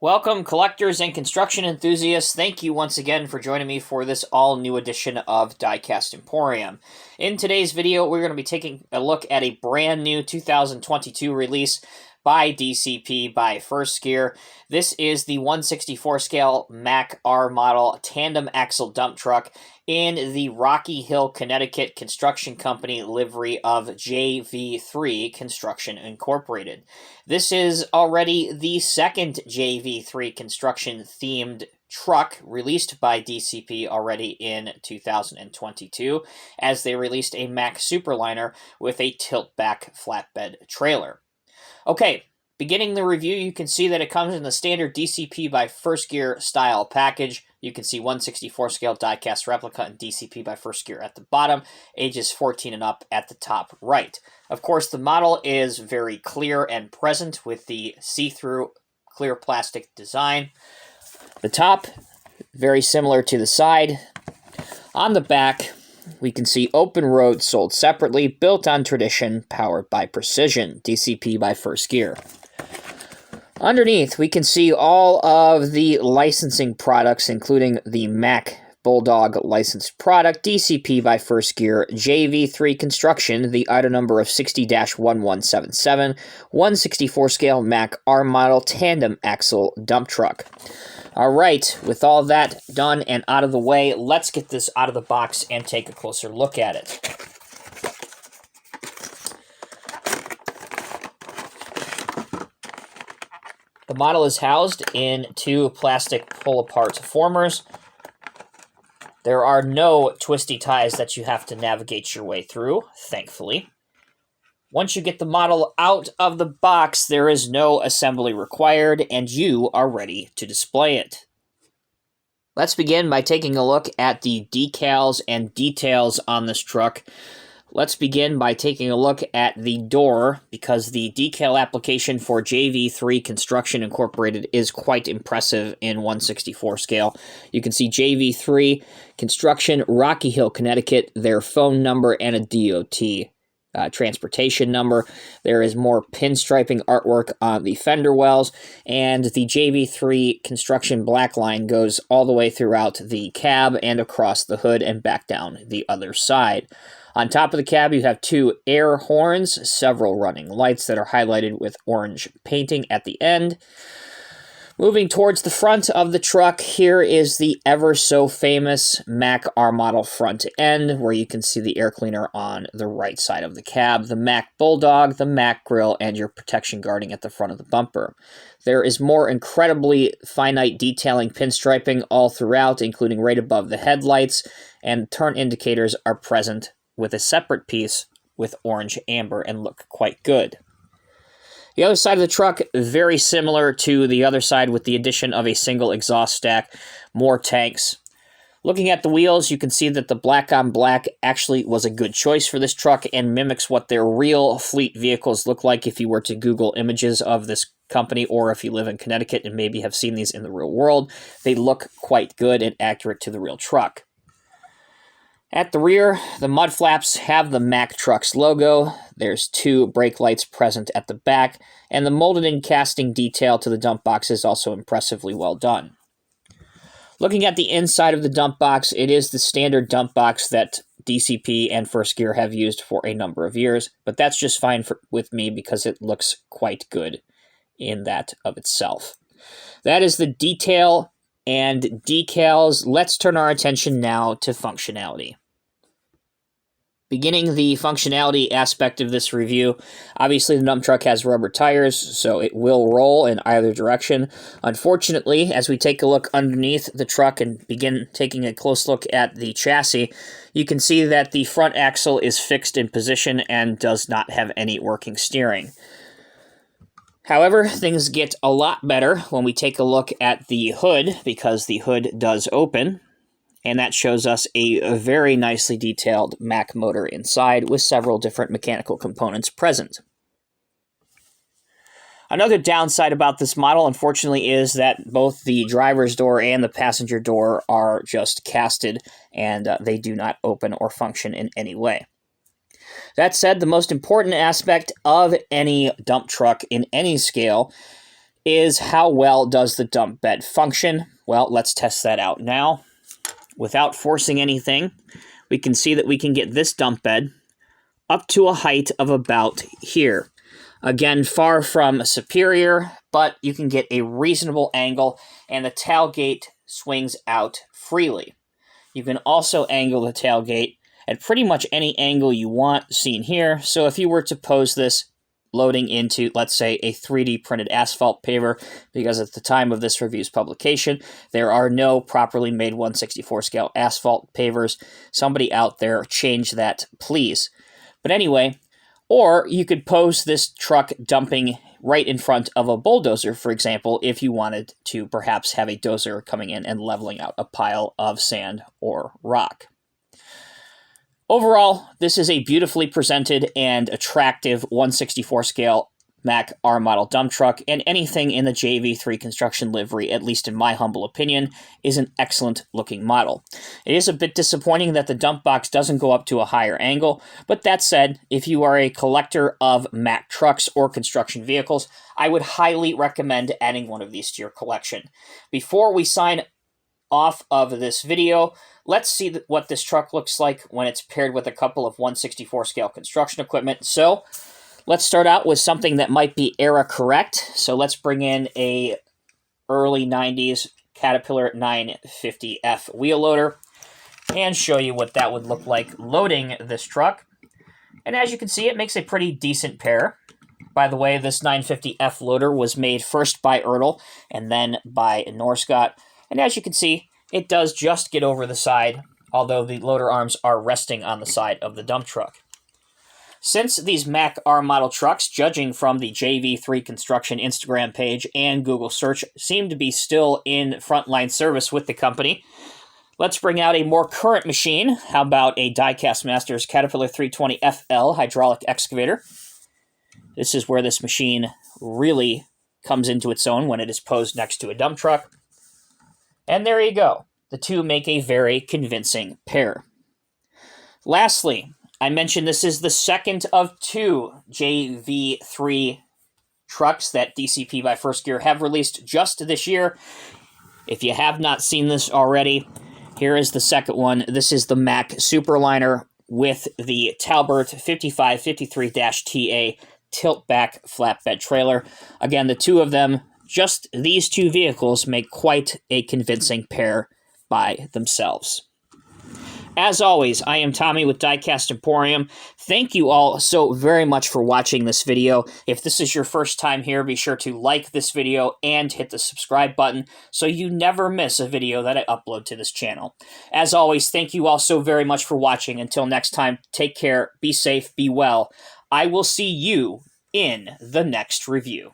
Welcome, collectors and construction enthusiasts. Thank you once again for joining me for this all-new edition of Diecast Emporium. In today's video, we're going to be taking a look at a brand new 2022 release by DCP by First Gear. This is the 1/64 scale Mack R model tandem axle dump truck in the Rocky Hill, Connecticut construction company livery of JV3 Construction Incorporated. This is already the second JV3 construction themed truck released by DCP already in 2022, as they released a Mack Superliner with a tilt-back flatbed trailer. Okay, beginning the review, you can see that it comes in the standard DCP by First Gear style package. You can see 1/64 scale die-cast replica and DCP by First Gear at the bottom, ages 14 and up at the top right. Of course, the model is very clear and present with the see-through clear plastic design. The top, very similar to the side. On the back, we can see open road sold separately, built on tradition, powered by precision, DCP by First Gear. Underneath, we can see all of the licensing products, including the Mack Bulldog licensed product, DCP by First Gear, JV3 Construction, the item number of 60-1177, 1/64 scale Mack R model tandem axle dump truck. All right, with all that done and out of the way, let's get this out of the box and take a closer look at it. The model is housed in two plastic pull-apart formers. There are no twisty ties that you have to navigate your way through, thankfully. Once you get the model out of the box, there is no assembly required, and you are ready to display it. Let's begin by taking a look at the decals and details on this truck. Let's begin by taking a look at the door, because the decal application for JV3 Construction Incorporated is quite impressive in 1/64 scale. You can see JV3 Construction, Rocky Hill, Connecticut, their phone number, and a DOT transportation number. There is more pinstriping artwork on the fender wells, and the JV3 Construction black line goes all the way throughout the cab and across the hood and back down the other side. On top of the cab, you have two air horns, several running lights that are highlighted with orange painting at the end. Moving towards the front of the truck, here is the ever-so-famous Mack R model front end, where you can see the air cleaner on the right side of the cab, the Mack Bulldog, the Mack grill, and your protection guarding at the front of the bumper. There is more incredibly finite detailing pinstriping all throughout, including right above the headlights, and turn indicators are present with a separate piece with orange amber and look quite good. The other side of the truck, very similar to the other side with the addition of a single exhaust stack, more tanks. Looking at the wheels, you can see that the black on black actually was a good choice for this truck and mimics what their real fleet vehicles look like if you were to Google images of this company, or if you live in Connecticut and maybe have seen these in the real world. They look quite good and accurate to the real truck. At the rear, the mud flaps have the Mack Trucks logo. There's two brake lights present at the back, and the molded-in casting detail to the dump box is also impressively well done. Looking at the inside of the dump box, it is the standard dump box that DCP and First Gear have used for a number of years, but that's just fine with me because it looks quite good in that of itself. That is the detail and decals. Let's turn our attention now to functionality. Beginning the functionality aspect of this review, obviously the dump truck has rubber tires, so it will roll in either direction. Unfortunately, as we take a look underneath the truck and begin taking a close look at the chassis, you can see that the front axle is fixed in position and does not have any working steering. However, things get a lot better when we take a look at the hood, because the hood does open. And that shows us a very nicely detailed Mack motor inside with several different mechanical components present. Another downside about this model, unfortunately, is that both the driver's door and the passenger door are just casted, and they do not open or function in any way. That said, the most important aspect of any dump truck in any scale is how well does the dump bed function? Well, let's test that out now. Without forcing anything, we can see that we can get this dump bed up to a height of about here. Again, far from superior, but you can get a reasonable angle, and the tailgate swings out freely. You can also angle the tailgate at pretty much any angle you want, seen here. So if you were to pose this loading into, let's say, a 3D printed asphalt paver, because at the time of this review's publication, there are no properly made 1/64 scale asphalt pavers. Somebody out there, change that, please. But anyway, or you could pose this truck dumping right in front of a bulldozer, for example, if you wanted to perhaps have a dozer coming in and leveling out a pile of sand or rock. Overall, this is a beautifully presented and attractive 1/64 scale Mack R model dump truck, and anything in the JV3 construction livery, at least in my humble opinion, is an excellent looking model. It is a bit disappointing that the dump box doesn't go up to a higher angle, but that said, if you are a collector of Mack trucks or construction vehicles, I would highly recommend adding one of these to your collection. Before we sign off of this video, let's see what this truck looks like when it's paired with a couple of 1/64 scale construction equipment. So let's start out with something that might be era correct. So let's bring in a early 90s Caterpillar 950F wheel loader and show you what that would look like loading this truck. And as you can see, it makes a pretty decent pair. By the way, this 950F loader was made first by Ertl and then by Norscott. And as you can see, it does just get over the side, although the loader arms are resting on the side of the dump truck. Since these Mack R model trucks, judging from the JV3 Construction Instagram page and Google search, seem to be still in frontline service with the company, let's bring out a more current machine. How about a Diecast Masters Caterpillar 320 FL hydraulic excavator? This is where this machine really comes into its own when it is posed next to a dump truck. And there you go. The two make a very convincing pair. Lastly, I mentioned this is the second of two JV3 trucks that DCP by First Gear have released just this year. If you have not seen this already, here is the second one. This is the Mack Superliner with the Talbert 5553-TA tilt-back flatbed trailer. Again, the two of them, just these two vehicles, make quite a convincing pair by themselves. As always, I am Tommy with Diecast Emporium. Thank you all so very much for watching this video. If this is your first time here, be sure to like this video and hit the subscribe button so you never miss a video that I upload to this channel. As always, thank you all so very much for watching. Until next time, take care, be safe, be well. I will see you in the next review.